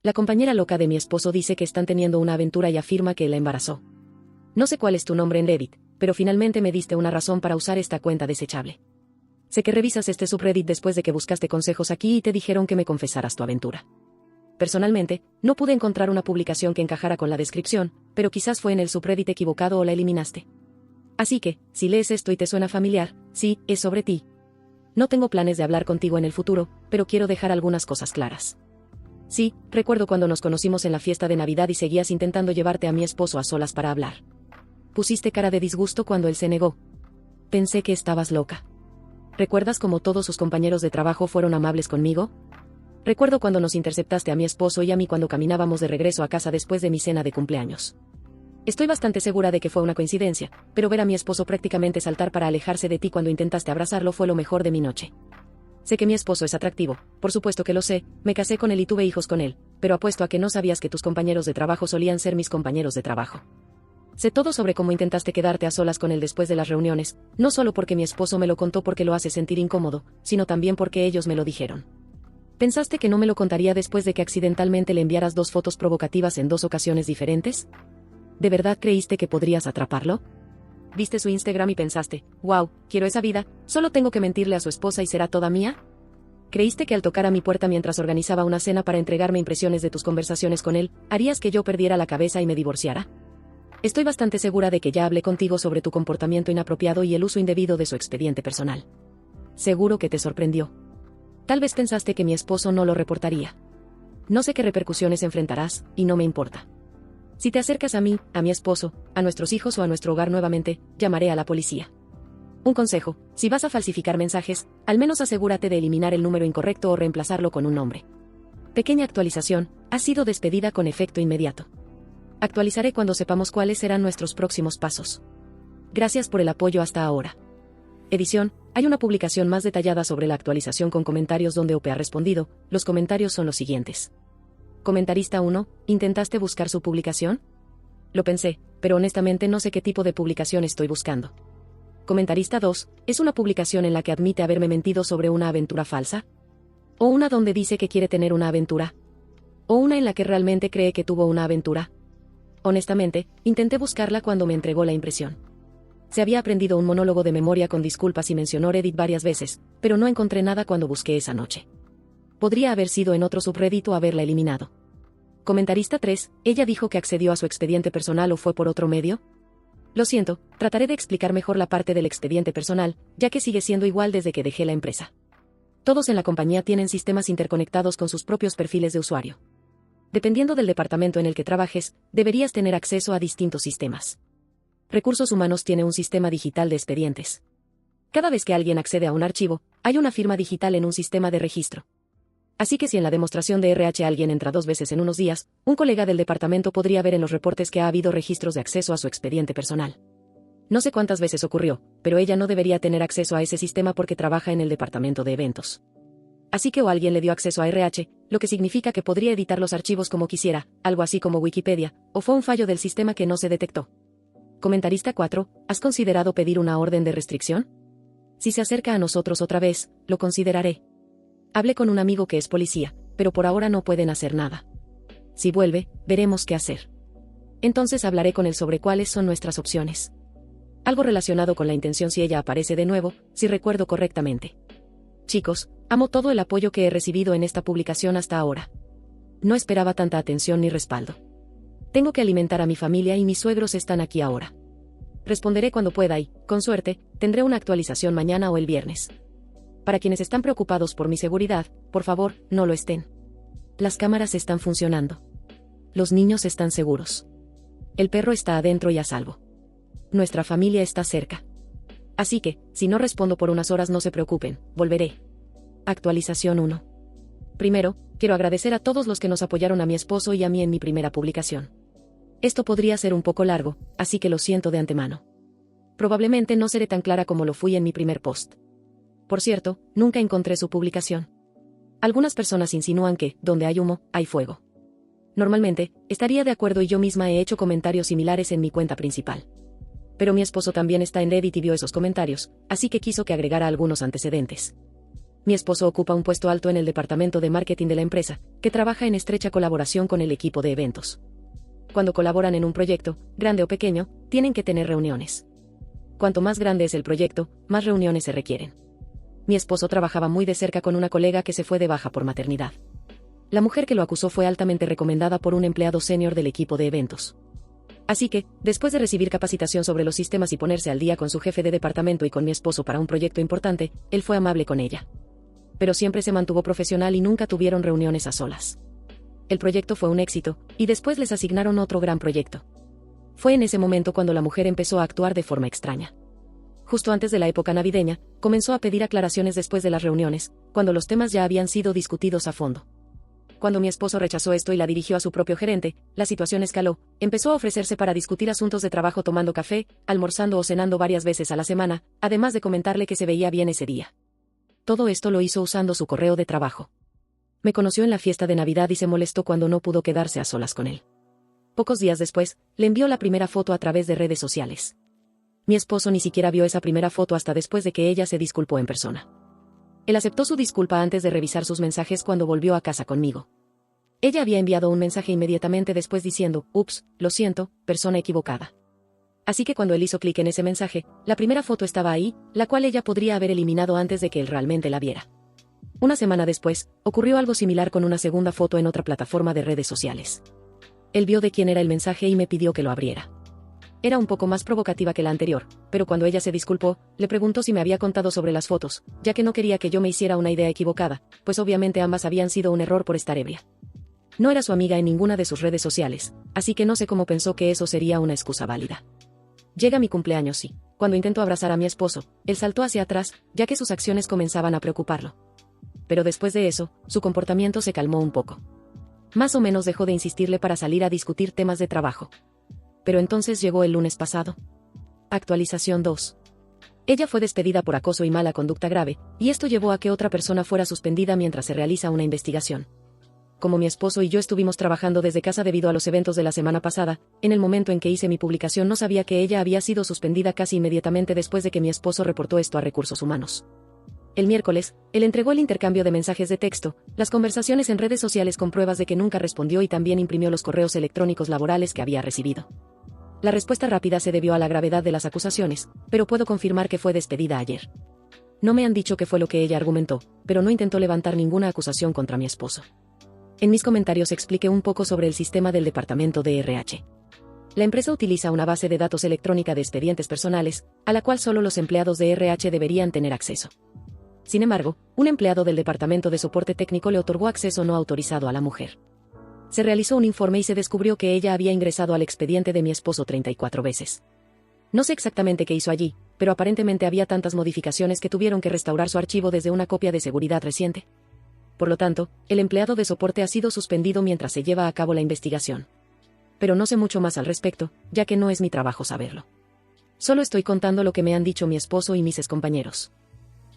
La compañera loca de mi esposo dice que están teniendo una aventura y afirma que la embarazó. No sé cuál es tu nombre en Reddit, pero finalmente me diste una razón para usar esta cuenta desechable. Sé que revisas este subreddit después de que buscaste consejos aquí y te dijeron que me confesaras tu aventura. Personalmente, no pude encontrar una publicación que encajara con la descripción, pero quizás fue en el subreddit equivocado o la eliminaste. Así que, si lees esto y te suena familiar, sí, es sobre ti. No tengo planes de hablar contigo en el futuro, pero quiero dejar algunas cosas claras. Sí, recuerdo cuando nos conocimos en la fiesta de Navidad y seguías intentando llevarte a mi esposo a solas para hablar. Pusiste cara de disgusto cuando él se negó. Pensé que estabas loca. ¿Recuerdas cómo todos sus compañeros de trabajo fueron amables conmigo? Recuerdo cuando nos interceptaste a mi esposo y a mí cuando caminábamos de regreso a casa después de mi cena de cumpleaños. Estoy bastante segura de que fue una coincidencia, pero ver a mi esposo prácticamente saltar para alejarse de ti cuando intentaste abrazarlo fue lo mejor de mi noche. Sé que mi esposo es atractivo, por supuesto que lo sé, me casé con él y tuve hijos con él, pero apuesto a que no sabías que tus compañeros de trabajo solían ser mis compañeros de trabajo. Sé todo sobre cómo intentaste quedarte a solas con él después de las reuniones, no solo porque mi esposo me lo contó porque lo hace sentir incómodo, sino también porque ellos me lo dijeron. ¿Pensaste que no me lo contaría después de que accidentalmente le enviaras 2 fotos provocativas en 2 ocasiones diferentes? ¿De verdad creíste que podrías atraparlo? ¿Viste su Instagram y pensaste, wow, quiero esa vida, solo tengo que mentirle a su esposa y será toda mía? ¿Creíste que al tocar a mi puerta mientras organizaba una cena para entregarme impresiones de tus conversaciones con él, harías que yo perdiera la cabeza y me divorciara? Estoy bastante segura de que ya hablé contigo sobre tu comportamiento inapropiado y el uso indebido de su expediente personal. Seguro que te sorprendió. Tal vez pensaste que mi esposo no lo reportaría. No sé qué repercusiones enfrentarás, y no me importa. Si te acercas a mí, a mi esposo, a nuestros hijos o a nuestro hogar nuevamente, llamaré a la policía. Un consejo, si vas a falsificar mensajes, al menos asegúrate de eliminar el número incorrecto o reemplazarlo con un nombre. Pequeña actualización, has sido despedida con efecto inmediato. Actualizaré cuando sepamos cuáles serán nuestros próximos pasos. Gracias por el apoyo hasta ahora. Edición, hay una publicación más detallada sobre la actualización con comentarios donde OP ha respondido, los comentarios son los siguientes. Comentarista 1, ¿intentaste buscar su publicación? Lo pensé, pero honestamente no sé qué tipo de publicación estoy buscando. Comentarista 2, ¿es una publicación en la que admite haberme mentido sobre una aventura falsa? ¿O una donde dice que quiere tener una aventura? ¿O una en la que realmente cree que tuvo una aventura? Honestamente, intenté buscarla cuando me entregó la impresión. Se había aprendido un monólogo de memoria con disculpas y mencionó Reddit varias veces, pero no encontré nada cuando busqué esa noche. Podría haber sido en otro subreddit o haberla eliminado. Comentarista 3, ¿ella dijo que accedió a su expediente personal o fue por otro medio? Lo siento, trataré de explicar mejor la parte del expediente personal, ya que sigue siendo igual desde que dejé la empresa. Todos en la compañía tienen sistemas interconectados con sus propios perfiles de usuario. Dependiendo del departamento en el que trabajes, deberías tener acceso a distintos sistemas. Recursos Humanos tiene un sistema digital de expedientes. Cada vez que alguien accede a un archivo, hay una firma digital en un sistema de registro. Así que si en la demostración de RH alguien entra 2 veces en unos días, un colega del departamento podría ver en los reportes que ha habido registros de acceso a su expediente personal. No sé cuántas veces ocurrió, pero ella no debería tener acceso a ese sistema porque trabaja en el departamento de eventos. Así que o alguien le dio acceso a RH, lo que significa que podría editar los archivos como quisiera, algo así como Wikipedia, o fue un fallo del sistema que no se detectó. Comentarista 4, ¿has considerado pedir una orden de restricción? Si se acerca a nosotros otra vez, lo consideraré. Hablé con un amigo que es policía, pero por ahora no pueden hacer nada. Si vuelve, veremos qué hacer. Entonces hablaré con él sobre cuáles son nuestras opciones. Algo relacionado con la intención si ella aparece de nuevo, si recuerdo correctamente. Chicos, amo todo el apoyo que he recibido en esta publicación hasta ahora. No esperaba tanta atención ni respaldo. Tengo que alimentar a mi familia y mis suegros están aquí ahora. Responderé cuando pueda y, con suerte, tendré una actualización mañana o el viernes. Para quienes están preocupados por mi seguridad, por favor, no lo estén. Las cámaras están funcionando. Los niños están seguros. El perro está adentro y a salvo. Nuestra familia está cerca. Así que, si no respondo por unas horas no se preocupen, volveré. Actualización 1. Primero, quiero agradecer a todos los que nos apoyaron a mi esposo y a mí en mi primera publicación. Esto podría ser un poco largo, así que lo siento de antemano. Probablemente no seré tan clara como lo fui en mi primer post. Por cierto, nunca encontré su publicación. Algunas personas insinúan que, donde hay humo, hay fuego. Normalmente, estaría de acuerdo y yo misma he hecho comentarios similares en mi cuenta principal. Pero mi esposo también está en Reddit y vio esos comentarios, así que quiso que agregara algunos antecedentes. Mi esposo ocupa un puesto alto en el departamento de marketing de la empresa, que trabaja en estrecha colaboración con el equipo de eventos. Cuando colaboran en un proyecto, grande o pequeño, tienen que tener reuniones. Cuanto más grande es el proyecto, más reuniones se requieren. Mi esposo trabajaba muy de cerca con una colega que se fue de baja por maternidad. La mujer que lo acusó fue altamente recomendada por un empleado senior del equipo de eventos. Así que, después de recibir capacitación sobre los sistemas y ponerse al día con su jefe de departamento y con mi esposo para un proyecto importante, él fue amable con ella. Pero siempre se mantuvo profesional y nunca tuvieron reuniones a solas. El proyecto fue un éxito, y después les asignaron otro gran proyecto. Fue en ese momento cuando la mujer empezó a actuar de forma extraña. Justo antes de la época navideña, comenzó a pedir aclaraciones después de las reuniones, cuando los temas ya habían sido discutidos a fondo. Cuando mi esposo rechazó esto y la dirigió a su propio gerente, la situación escaló, empezó a ofrecerse para discutir asuntos de trabajo tomando café, almorzando o cenando varias veces a la semana, además de comentarle que se veía bien ese día. Todo esto lo hizo usando su correo de trabajo. Me conoció en la fiesta de Navidad y se molestó cuando no pudo quedarse a solas con él. Pocos días después, le envió la primera foto a través de redes sociales. Mi esposo ni siquiera vio esa primera foto hasta después de que ella se disculpó en persona. Él aceptó su disculpa antes de revisar sus mensajes cuando volvió a casa conmigo. Ella había enviado un mensaje inmediatamente después diciendo, «Ups, lo siento, persona equivocada». Así que cuando él hizo clic en ese mensaje, la primera foto estaba ahí, la cual ella podría haber eliminado antes de que él realmente la viera. Una semana después, ocurrió algo similar con una segunda foto en otra plataforma de redes sociales. Él vio de quién era el mensaje y me pidió que lo abriera. Era un poco más provocativa que la anterior, pero cuando ella se disculpó, le preguntó si me había contado sobre las fotos, ya que no quería que yo me hiciera una idea equivocada, pues obviamente ambas habían sido un error por estar ebria. No era su amiga en ninguna de sus redes sociales, así que no sé cómo pensó que eso sería una excusa válida. Llega mi cumpleaños y, cuando intentó abrazar a mi esposo, él saltó hacia atrás, ya que sus acciones comenzaban a preocuparlo. Pero después de eso, su comportamiento se calmó un poco. Más o menos dejó de insistirle para salir a discutir temas de trabajo. Pero entonces llegó el lunes pasado. Actualización 2. Ella fue despedida por acoso y mala conducta grave, y esto llevó a que otra persona fuera suspendida mientras se realiza una investigación. Como mi esposo y yo estuvimos trabajando desde casa debido a los eventos de la semana pasada, en el momento en que hice mi publicación no sabía que ella había sido suspendida casi inmediatamente después de que mi esposo reportó esto a Recursos Humanos. El miércoles, él entregó el intercambio de mensajes de texto, las conversaciones en redes sociales con pruebas de que nunca respondió y también imprimió los correos electrónicos laborales que había recibido. La respuesta rápida se debió a la gravedad de las acusaciones, pero puedo confirmar que fue despedida ayer. No me han dicho qué fue lo que ella argumentó, pero no intentó levantar ninguna acusación contra mi esposo. En mis comentarios expliqué un poco sobre el sistema del departamento de RH. La empresa utiliza una base de datos electrónica de expedientes personales, a la cual solo los empleados de RH deberían tener acceso. Sin embargo, un empleado del departamento de soporte técnico le otorgó acceso no autorizado a la mujer. Se realizó un informe y se descubrió que ella había ingresado al expediente de mi esposo 34 veces. No sé exactamente qué hizo allí, pero aparentemente había tantas modificaciones que tuvieron que restaurar su archivo desde una copia de seguridad reciente. Por lo tanto, el empleado de soporte ha sido suspendido mientras se lleva a cabo la investigación. Pero no sé mucho más al respecto, ya que no es mi trabajo saberlo. Solo estoy contando lo que me han dicho mi esposo y mis excompañeros.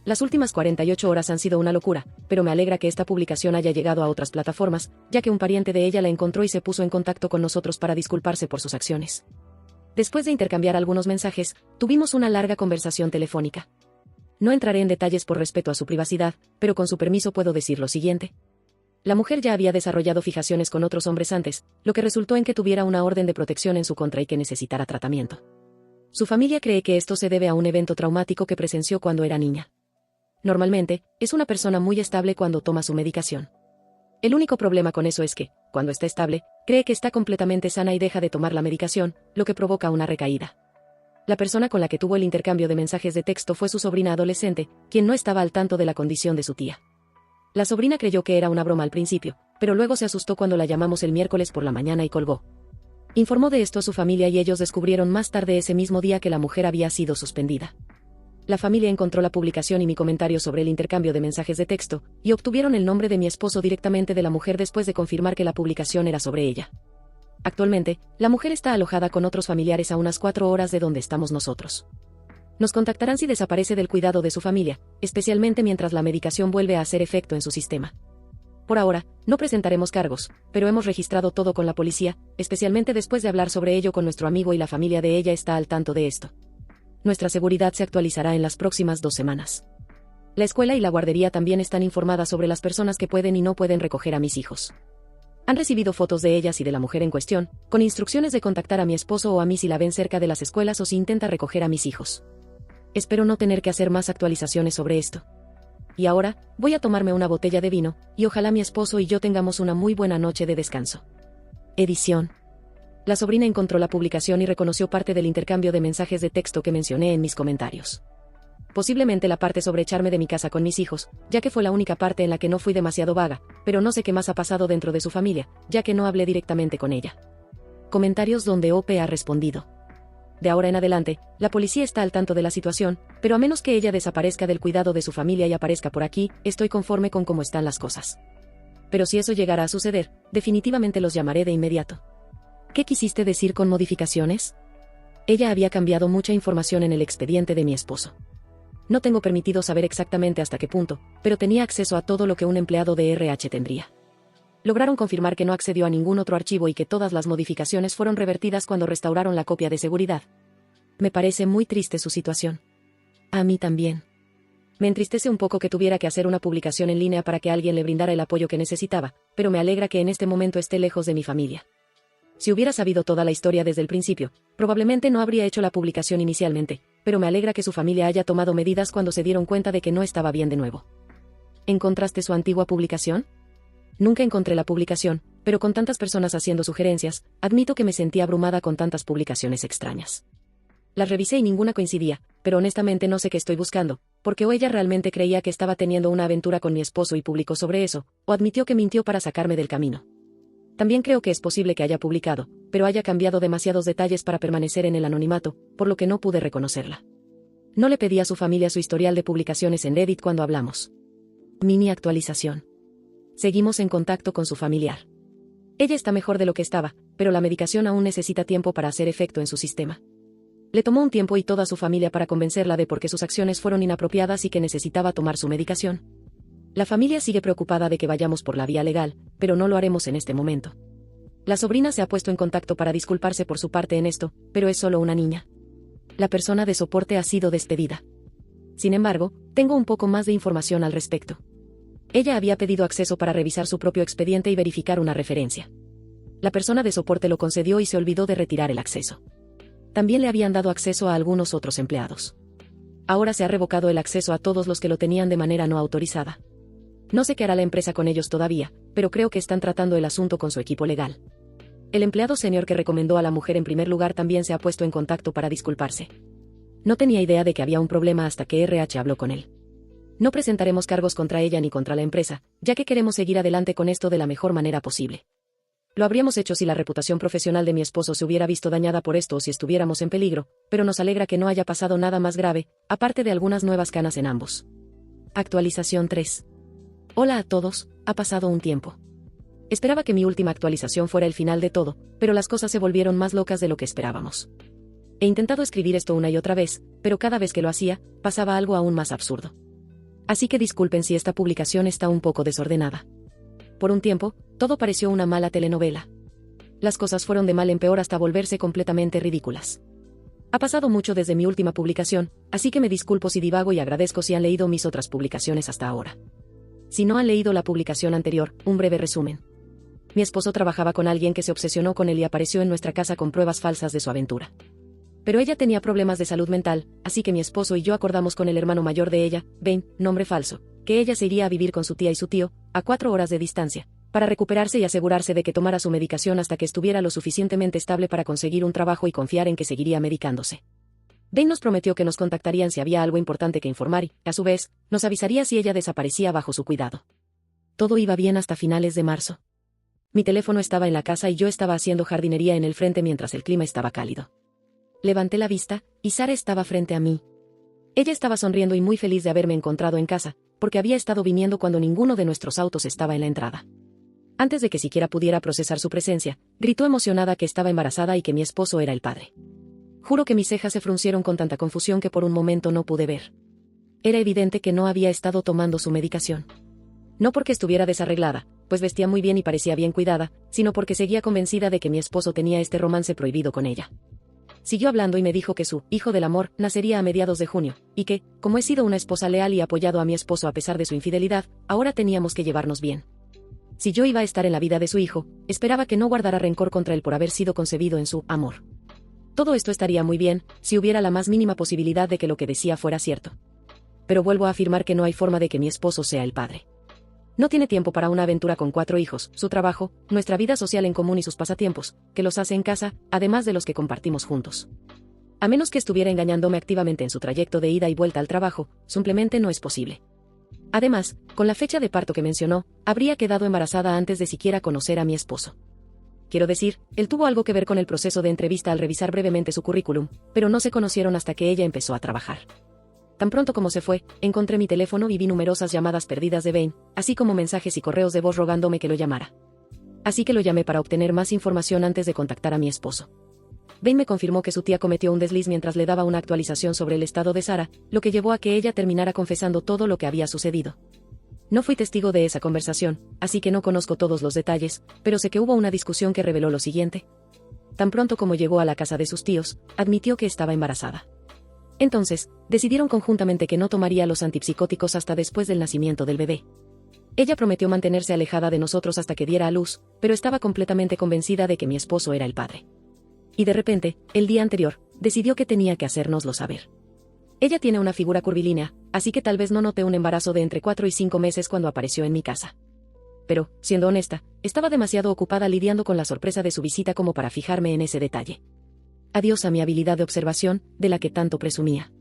Las últimas 48 horas han sido una locura, pero me alegra que esta publicación haya llegado a otras plataformas, ya que un pariente de ella la encontró y se puso en contacto con nosotros para disculparse por sus acciones. Después de intercambiar algunos mensajes, tuvimos una larga conversación telefónica. No entraré en detalles por respeto a su privacidad, pero con su permiso puedo decir lo siguiente. La mujer ya había desarrollado fijaciones con otros hombres antes, lo que resultó en que tuviera una orden de protección en su contra y que necesitara tratamiento. Su familia cree que esto se debe a un evento traumático que presenció cuando era niña. Normalmente, es una persona muy estable cuando toma su medicación. El único problema con eso es que, cuando está estable, cree que está completamente sana y deja de tomar la medicación, lo que provoca una recaída. La persona con la que tuvo el intercambio de mensajes de texto fue su sobrina adolescente, quien no estaba al tanto de la condición de su tía. La sobrina creyó que era una broma al principio, pero luego se asustó cuando la llamamos el miércoles por la mañana y colgó. Informó de esto a su familia y ellos descubrieron más tarde ese mismo día que la mujer había sido suspendida. La familia encontró la publicación y mi comentario sobre el intercambio de mensajes de texto, y obtuvieron el nombre de mi esposo directamente de la mujer después de confirmar que la publicación era sobre ella. Actualmente, la mujer está alojada con otros familiares a unas 4 horas de donde estamos nosotros. Nos contactarán si desaparece del cuidado de su familia, especialmente mientras la medicación vuelve a hacer efecto en su sistema. Por ahora, no presentaremos cargos, pero hemos registrado todo con la policía, especialmente después de hablar sobre ello con nuestro amigo y la familia de ella está al tanto de esto. Nuestra seguridad se actualizará en las próximas 2 semanas. La escuela y la guardería también están informadas sobre las personas que pueden y no pueden recoger a mis hijos. Han recibido fotos de ellas y de la mujer en cuestión, con instrucciones de contactar a mi esposo o a mí si la ven cerca de las escuelas o si intenta recoger a mis hijos. Espero no tener que hacer más actualizaciones sobre esto. Y ahora, voy a tomarme una botella de vino, y ojalá mi esposo y yo tengamos una muy buena noche de descanso. Edición. La sobrina encontró la publicación y reconoció parte del intercambio de mensajes de texto que mencioné en mis comentarios. Posiblemente la parte sobre echarme de mi casa con mis hijos, ya que fue la única parte en la que no fui demasiado vaga, pero no sé qué más ha pasado dentro de su familia, ya que no hablé directamente con ella. Comentarios donde OP ha respondido. De ahora en adelante, la policía está al tanto de la situación, pero a menos que ella desaparezca del cuidado de su familia y aparezca por aquí, estoy conforme con cómo están las cosas. Pero si eso llegara a suceder, definitivamente los llamaré de inmediato. ¿Qué quisiste decir con modificaciones? Ella había cambiado mucha información en el expediente de mi esposo. No tengo permitido saber exactamente hasta qué punto, pero tenía acceso a todo lo que un empleado de RH tendría. Lograron confirmar que no accedió a ningún otro archivo y que todas las modificaciones fueron revertidas cuando restauraron la copia de seguridad. Me parece muy triste su situación. A mí también. Me entristece un poco que tuviera que hacer una publicación en línea para que alguien le brindara el apoyo que necesitaba, pero me alegra que en este momento esté lejos de mi familia. Si hubiera sabido toda la historia desde el principio, probablemente no habría hecho la publicación inicialmente, pero me alegra que su familia haya tomado medidas cuando se dieron cuenta de que no estaba bien de nuevo. ¿Encontraste su antigua publicación? Nunca encontré la publicación, pero con tantas personas haciendo sugerencias, admito que me sentí abrumada con tantas publicaciones extrañas. Las revisé y ninguna coincidía, pero honestamente no sé qué estoy buscando, porque o ella realmente creía que estaba teniendo una aventura con mi esposo y publicó sobre eso, o admitió que mintió para sacarme del camino. También creo que es posible que haya publicado, pero haya cambiado demasiados detalles para permanecer en el anonimato, por lo que no pude reconocerla. No le pedí a su familia su historial de publicaciones en Reddit cuando hablamos. Mini actualización. Seguimos en contacto con su familiar. Ella está mejor de lo que estaba, pero la medicación aún necesita tiempo para hacer efecto en su sistema. Le tomó un tiempo y toda su familia para convencerla de por qué sus acciones fueron inapropiadas y que necesitaba tomar su medicación. La familia sigue preocupada de que vayamos por la vía legal, pero no lo haremos en este momento. La sobrina se ha puesto en contacto para disculparse por su parte en esto, pero es solo una niña. La persona de soporte ha sido despedida. Sin embargo, tengo un poco más de información al respecto. Ella había pedido acceso para revisar su propio expediente y verificar una referencia. La persona de soporte lo concedió y se olvidó de retirar el acceso. También le habían dado acceso a algunos otros empleados. Ahora se ha revocado el acceso a todos los que lo tenían de manera no autorizada. No sé qué hará la empresa con ellos todavía, pero creo que están tratando el asunto con su equipo legal. El empleado senior que recomendó a la mujer en primer lugar también se ha puesto en contacto para disculparse. No tenía idea de que había un problema hasta que RH habló con él. No presentaremos cargos contra ella ni contra la empresa, ya que queremos seguir adelante con esto de la mejor manera posible. Lo habríamos hecho si la reputación profesional de mi esposo se hubiera visto dañada por esto o si estuviéramos en peligro, pero nos alegra que no haya pasado nada más grave, aparte de algunas nuevas canas en ambos. Actualización 3. Hola a todos, ha pasado un tiempo. Esperaba que mi última actualización fuera el final de todo, pero las cosas se volvieron más locas de lo que esperábamos. He intentado escribir esto una y otra vez, pero cada vez que lo hacía, pasaba algo aún más absurdo. Así que disculpen si esta publicación está un poco desordenada. Por un tiempo, todo pareció una mala telenovela. Las cosas fueron de mal en peor hasta volverse completamente ridículas. Ha pasado mucho desde mi última publicación, así que me disculpo si divago y agradezco si han leído mis otras publicaciones hasta ahora. Si no han leído la publicación anterior, un breve resumen. Mi esposo trabajaba con alguien que se obsesionó con él y apareció en nuestra casa con pruebas falsas de su aventura. Pero ella tenía problemas de salud mental, así que mi esposo y yo acordamos con el hermano mayor de ella, Ben, nombre falso, que ella se iría a vivir con su tía y su tío, a 4 horas de distancia, para recuperarse y asegurarse de que tomara su medicación hasta que estuviera lo suficientemente estable para conseguir un trabajo y confiar en que seguiría medicándose. Ben nos prometió que nos contactarían si había algo importante que informar y, a su vez, nos avisaría si ella desaparecía bajo su cuidado. Todo iba bien hasta finales de marzo. Mi teléfono estaba en la casa y yo estaba haciendo jardinería en el frente mientras el clima estaba cálido. Levanté la vista, y Sara estaba frente a mí. Ella estaba sonriendo y muy feliz de haberme encontrado en casa, porque había estado viniendo cuando ninguno de nuestros autos estaba en la entrada. Antes de que siquiera pudiera procesar su presencia, gritó emocionada que estaba embarazada y que mi esposo era el padre. Juro que mis cejas se fruncieron con tanta confusión que por un momento no pude ver. Era evidente que no había estado tomando su medicación. No porque estuviera desarreglada, pues vestía muy bien y parecía bien cuidada, sino porque seguía convencida de que mi esposo tenía este romance prohibido con ella. Siguió hablando y me dijo que su hijo del amor nacería a mediados de junio, y que, como he sido una esposa leal y apoyado a mi esposo a pesar de su infidelidad, ahora teníamos que llevarnos bien. Si yo iba a estar en la vida de su hijo, esperaba que no guardara rencor contra él por haber sido concebido en su amor. Todo esto estaría muy bien, si hubiera la más mínima posibilidad de que lo que decía fuera cierto. Pero vuelvo a afirmar que no hay forma de que mi esposo sea el padre. No tiene tiempo para una aventura con 4 hijos, su trabajo, nuestra vida social en común y sus pasatiempos, que los hace en casa, además de los que compartimos juntos. A menos que estuviera engañándome activamente en su trayecto de ida y vuelta al trabajo, simplemente no es posible. Además, con la fecha de parto que mencionó, habría quedado embarazada antes de siquiera conocer a mi esposo. Quiero decir, él tuvo algo que ver con el proceso de entrevista al revisar brevemente su currículum, pero no se conocieron hasta que ella empezó a trabajar. Tan pronto como se fue, encontré mi teléfono y vi numerosas llamadas perdidas de Bain, así como mensajes y correos de voz rogándome que lo llamara. Así que lo llamé para obtener más información antes de contactar a mi esposo. Bain me confirmó que su tía cometió un desliz mientras le daba una actualización sobre el estado de Sarah, lo que llevó a que ella terminara confesando todo lo que había sucedido. No fui testigo de esa conversación, así que no conozco todos los detalles, pero sé que hubo una discusión que reveló lo siguiente. Tan pronto como llegó a la casa de sus tíos, admitió que estaba embarazada. Entonces, decidieron conjuntamente que no tomaría los antipsicóticos hasta después del nacimiento del bebé. Ella prometió mantenerse alejada de nosotros hasta que diera a luz, pero estaba completamente convencida de que mi esposo era el padre. Y de repente, el día anterior, decidió que tenía que hacérnoslo saber. Ella tiene una figura curvilínea, así que tal vez no noté un embarazo de entre 4 y 5 meses cuando apareció en mi casa. Pero, siendo honesta, estaba demasiado ocupada lidiando con la sorpresa de su visita como para fijarme en ese detalle. Adiós a mi habilidad de observación, de la que tanto presumía.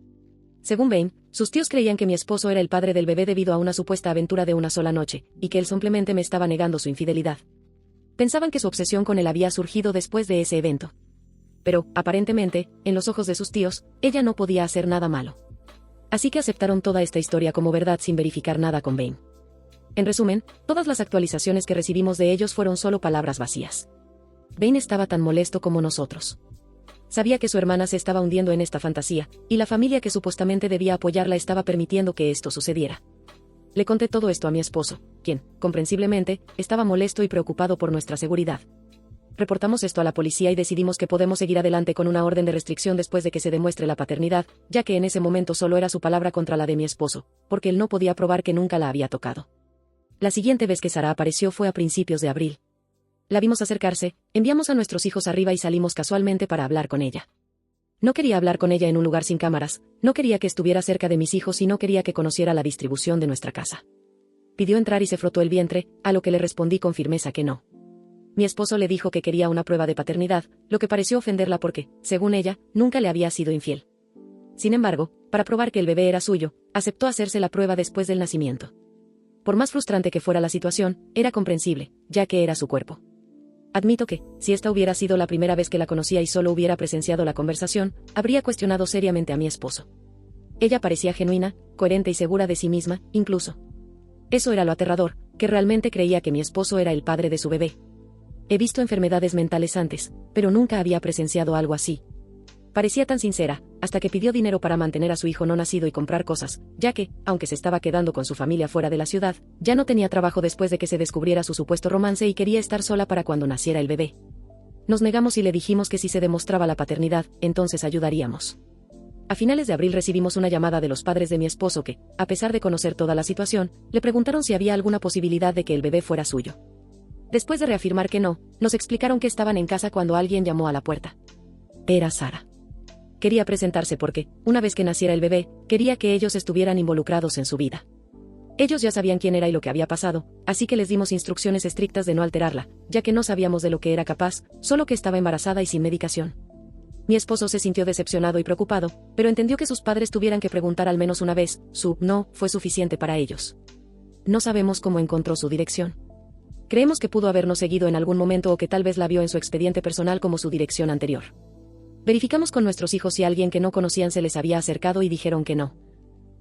Según Bain, sus tíos creían que mi esposo era el padre del bebé debido a una supuesta aventura de una sola noche, y que él simplemente me estaba negando su infidelidad. Pensaban que su obsesión con él había surgido después de ese evento. Pero, aparentemente, en los ojos de sus tíos, ella no podía hacer nada malo. Así que aceptaron toda esta historia como verdad sin verificar nada con Bain. En resumen, todas las actualizaciones que recibimos de ellos fueron solo palabras vacías. Bain estaba tan molesto como nosotros. Sabía que su hermana se estaba hundiendo en esta fantasía, y la familia que supuestamente debía apoyarla estaba permitiendo que esto sucediera. Le conté todo esto a mi esposo, quien, comprensiblemente, estaba molesto y preocupado por nuestra seguridad. Reportamos esto a la policía y decidimos que podemos seguir adelante con una orden de restricción después de que se demuestre la paternidad, ya que en ese momento solo era su palabra contra la de mi esposo, porque él no podía probar que nunca la había tocado. La siguiente vez que Sarah apareció fue a principios de abril. La vimos acercarse, enviamos a nuestros hijos arriba y salimos casualmente para hablar con ella. No quería hablar con ella en un lugar sin cámaras, no quería que estuviera cerca de mis hijos y no quería que conociera la distribución de nuestra casa. Pidió entrar y se frotó el vientre, a lo que le respondí con firmeza que no. Mi esposo le dijo que quería una prueba de paternidad, lo que pareció ofenderla porque, según ella, nunca le había sido infiel. Sin embargo, para probar que el bebé era suyo, aceptó hacerse la prueba después del nacimiento. Por más frustrante que fuera la situación, era comprensible, ya que era su cuerpo. Admito que, si esta hubiera sido la primera vez que la conocía y solo hubiera presenciado la conversación, habría cuestionado seriamente a mi esposo. Ella parecía genuina, coherente y segura de sí misma, incluso. Eso era lo aterrador, que realmente creía que mi esposo era el padre de su bebé. He visto enfermedades mentales antes, pero nunca había presenciado algo así. Parecía tan sincera, hasta que pidió dinero para mantener a su hijo no nacido y comprar cosas, ya que, aunque se estaba quedando con su familia fuera de la ciudad, ya no tenía trabajo después de que se descubriera su supuesto romance y quería estar sola para cuando naciera el bebé. Nos negamos y le dijimos que si se demostraba la paternidad, entonces ayudaríamos. A finales de abril recibimos una llamada de los padres de mi esposo que, a pesar de conocer toda la situación, le preguntaron si había alguna posibilidad de que el bebé fuera suyo. Después de reafirmar que no, nos explicaron que estaban en casa cuando alguien llamó a la puerta. Era Sarah. Quería presentarse porque, una vez que naciera el bebé, quería que ellos estuvieran involucrados en su vida. Ellos ya sabían quién era y lo que había pasado, así que les dimos instrucciones estrictas de no alterarla, ya que no sabíamos de lo que era capaz, solo que estaba embarazada y sin medicación. Mi esposo se sintió decepcionado y preocupado, pero entendió que sus padres tuvieran que preguntar al menos una vez, su no fue suficiente para ellos. No sabemos cómo encontró su dirección. Creemos que pudo habernos seguido en algún momento o que tal vez la vio en su expediente personal como su dirección anterior. Verificamos con nuestros hijos si alguien que no conocían se les había acercado y dijeron que no.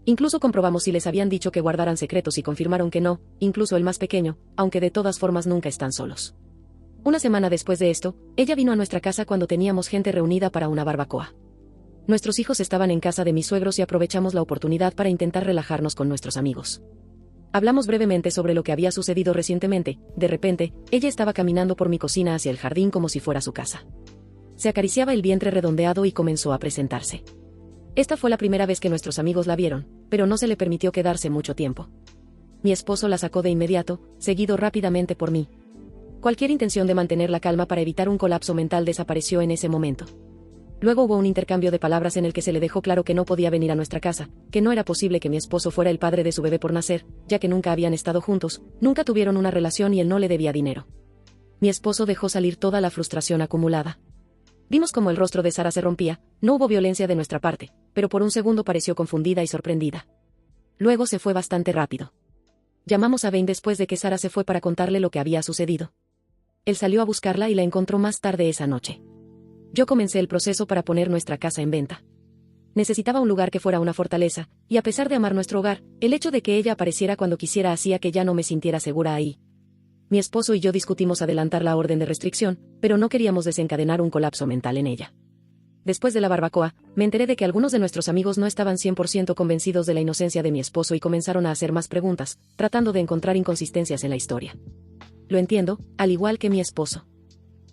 Incluso comprobamos si les habían dicho que guardaran secretos y confirmaron que no, incluso el más pequeño, aunque de todas formas nunca están solos. Una semana después de esto, ella vino a nuestra casa cuando teníamos gente reunida para una barbacoa. Nuestros hijos estaban en casa de mis suegros y aprovechamos la oportunidad para intentar relajarnos con nuestros amigos. Hablamos brevemente sobre lo que había sucedido recientemente. De repente, ella estaba caminando por mi cocina hacia el jardín como si fuera su casa. se acariciaba el vientre redondeado y comenzó a presentarse. Esta fue la primera vez que nuestros amigos la vieron, pero no se le permitió quedarse mucho tiempo. Mi esposo la sacó de inmediato, seguido rápidamente por mí. Cualquier intención de mantener la calma para evitar un colapso mental desapareció en ese momento. Luego hubo un intercambio de palabras en el que se le dejó claro que no podía venir a nuestra casa, que no era posible que mi esposo fuera el padre de su bebé por nacer, ya que nunca habían estado juntos, nunca tuvieron una relación y él no le debía dinero. Mi esposo dejó salir toda la frustración acumulada. Vimos cómo el rostro de Sara se rompía, no hubo violencia de nuestra parte, pero por un segundo pareció confundida y sorprendida. Luego se fue bastante rápido. Llamamos a Ben después de que Sara se fue para contarle lo que había sucedido. Él salió a buscarla y la encontró más tarde esa noche. Yo comencé el proceso para poner nuestra casa en venta. Necesitaba un lugar que fuera una fortaleza, y a pesar de amar nuestro hogar, el hecho de que ella apareciera cuando quisiera hacía que ya no me sintiera segura ahí. Mi esposo y yo discutimos adelantar la orden de restricción, pero no queríamos desencadenar un colapso mental en ella. Después de la barbacoa, me enteré de que algunos de nuestros amigos no estaban 100% convencidos de la inocencia de mi esposo y comenzaron a hacer más preguntas, tratando de encontrar inconsistencias en la historia. Lo entiendo, al igual que mi esposo.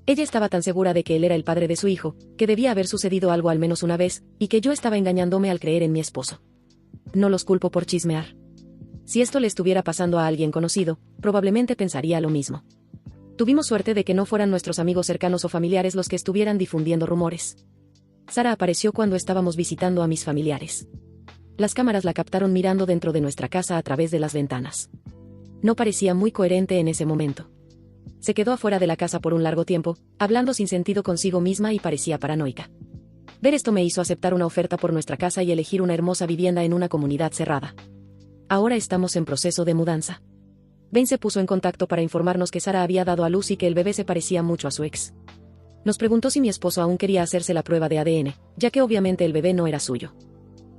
Ella estaba tan segura de que él era el padre de su hijo, que debía haber sucedido algo al menos una vez, y que yo estaba engañándome al creer en mi esposo. No los culpo por chismear. Si esto le estuviera pasando a alguien conocido, probablemente pensaría lo mismo. Tuvimos suerte de que no fueran nuestros amigos cercanos o familiares los que estuvieran difundiendo rumores. Sara apareció cuando estábamos visitando a mis familiares. Las cámaras la captaron mirando dentro de nuestra casa a través de las ventanas. No parecía muy coherente en ese momento. Se quedó afuera de la casa por un largo tiempo, hablando sin sentido consigo misma y parecía paranoica. Ver esto me hizo aceptar una oferta por nuestra casa y elegir una hermosa vivienda en una comunidad cerrada. Ahora estamos en proceso de mudanza. Ben se puso en contacto para informarnos que Sara había dado a luz y que el bebé se parecía mucho a su ex. Nos preguntó si mi esposo aún quería hacerse la prueba de ADN, ya que obviamente el bebé no era suyo.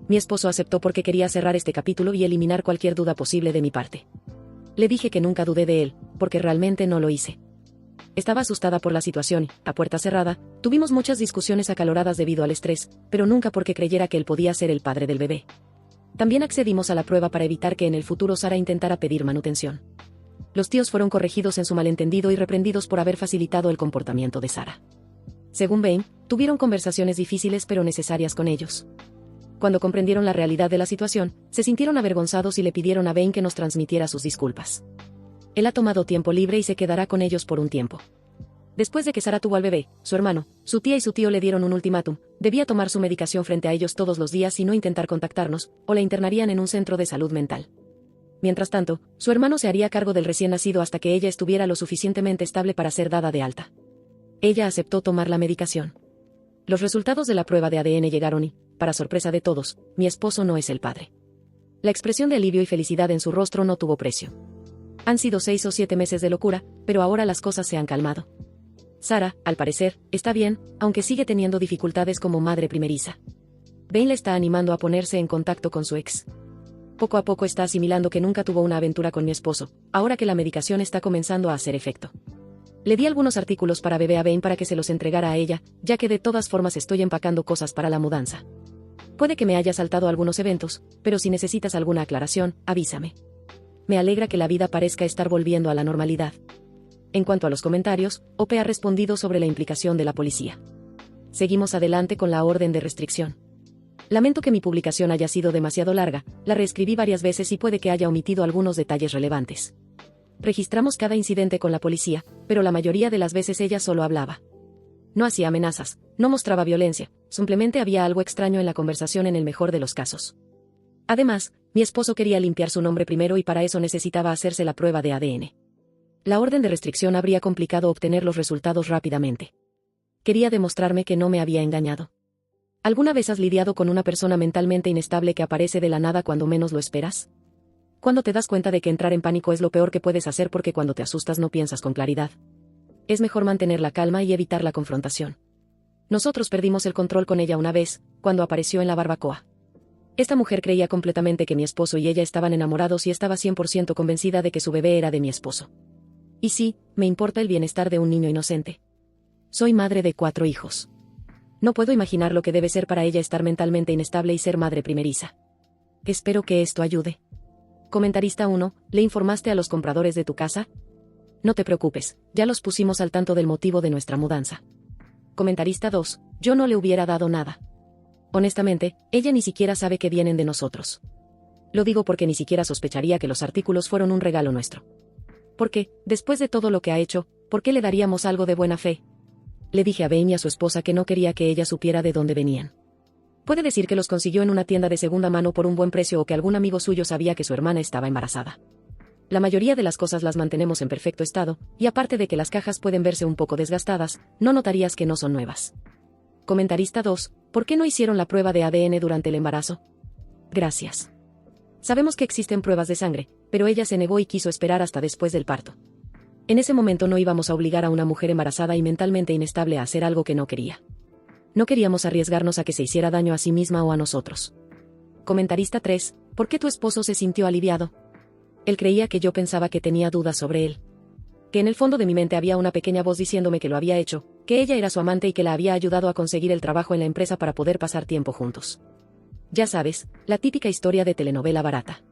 Mi esposo aceptó porque quería cerrar este capítulo y eliminar cualquier duda posible de mi parte. Le dije que nunca dudé de él, porque realmente no lo hice. Estaba asustada por la situación y, a puerta cerrada, tuvimos muchas discusiones acaloradas debido al estrés, pero nunca porque creyera que él podía ser el padre del bebé. También accedimos a la prueba para evitar que en el futuro Sara intentara pedir manutención. Los tíos fueron corregidos en su malentendido y reprendidos por haber facilitado el comportamiento de Sara. Según Ben, tuvieron conversaciones difíciles pero necesarias con ellos. Cuando comprendieron la realidad de la situación, se sintieron avergonzados y le pidieron a Ben que nos transmitiera sus disculpas. Él ha tomado tiempo libre y se quedará con ellos por un tiempo. Después de que Sara tuvo al bebé, su hermano, su tía y su tío le dieron un ultimátum: debía tomar su medicación frente a ellos todos los días y no intentar contactarnos, o la internarían en un centro de salud mental. Mientras tanto, su hermano se haría cargo del recién nacido hasta que ella estuviera lo suficientemente estable para ser dada de alta. Ella aceptó tomar la medicación. Los resultados de la prueba de ADN llegaron y, para sorpresa de todos, mi esposo no es el padre. La expresión de alivio y felicidad en su rostro no tuvo precio. Han sido 6 o 7 meses de locura, pero ahora las cosas se han calmado. Sara, al parecer, está bien, aunque sigue teniendo dificultades como madre primeriza. Ben le está animando a ponerse en contacto con su ex. Poco a poco está asimilando que nunca tuvo una aventura con mi esposo, ahora que la medicación está comenzando a hacer efecto. Le di algunos artículos para bebé a Ben para que se los entregara a ella, ya que de todas formas estoy empacando cosas para la mudanza. Puede que me haya saltado algunos eventos, pero si necesitas alguna aclaración, avísame. Me alegra que la vida parezca estar volviendo a la normalidad. En cuanto a los comentarios, OP ha respondido sobre la implicación de la policía. Seguimos adelante con la orden de restricción. Lamento que mi publicación haya sido demasiado larga, la reescribí varias veces y puede que haya omitido algunos detalles relevantes. Registramos cada incidente con la policía, pero la mayoría de las veces ella solo hablaba. No hacía amenazas, no mostraba violencia, simplemente había algo extraño en la conversación en el mejor de los casos. Además, mi esposo quería limpiar su nombre primero y para eso necesitaba hacerse la prueba de ADN. La orden de restricción habría complicado obtener los resultados rápidamente. Quería demostrarme que no me había engañado. ¿Alguna vez has lidiado con una persona mentalmente inestable que aparece de la nada cuando menos lo esperas? Cuando te das cuenta de que entrar en pánico es lo peor que puedes hacer porque cuando te asustas no piensas con claridad. Es mejor mantener la calma y evitar la confrontación. Nosotros perdimos el control con ella una vez, cuando apareció en la barbacoa. Esta mujer creía completamente que mi esposo y ella estaban enamorados y estaba 100% convencida de que su bebé era de mi esposo. Y sí, me importa el bienestar de un niño inocente. Soy madre de 4 hijos. No puedo imaginar lo que debe ser para ella estar mentalmente inestable y ser madre primeriza. Espero que esto ayude. Comentarista 1, ¿le informaste a los compradores de tu casa? No te preocupes, ya los pusimos al tanto del motivo de nuestra mudanza. Comentarista 2. Yo no le hubiera dado nada. Honestamente, ella ni siquiera sabe que vienen de nosotros. Lo digo porque ni siquiera sospecharía que los artículos fueron un regalo nuestro. Porque, después de todo lo que ha hecho, ¿por qué le daríamos algo de buena fe? Le dije a Ben y a su esposa que no quería que ella supiera de dónde venían. Puede decir que los consiguió en una tienda de segunda mano por un buen precio o que algún amigo suyo sabía que su hermana estaba embarazada. La mayoría de las cosas las mantenemos en perfecto estado, y aparte de que las cajas pueden verse un poco desgastadas, no notarías que no son nuevas. Comentarista 2. ¿Por qué no hicieron la prueba de ADN durante el embarazo? Gracias. Sabemos que existen pruebas de sangre, pero ella se negó y quiso esperar hasta después del parto. En ese momento no íbamos a obligar a una mujer embarazada y mentalmente inestable a hacer algo que no quería. No queríamos arriesgarnos a que se hiciera daño a sí misma o a nosotros. Comentarista 3. ¿Por qué tu esposo se sintió aliviado? Él creía que yo pensaba que tenía dudas sobre él. Que en el fondo de mi mente había una pequeña voz diciéndome que lo había hecho, que ella era su amante y que la había ayudado a conseguir el trabajo en la empresa para poder pasar tiempo juntos. Ya sabes, la típica historia de telenovela barata.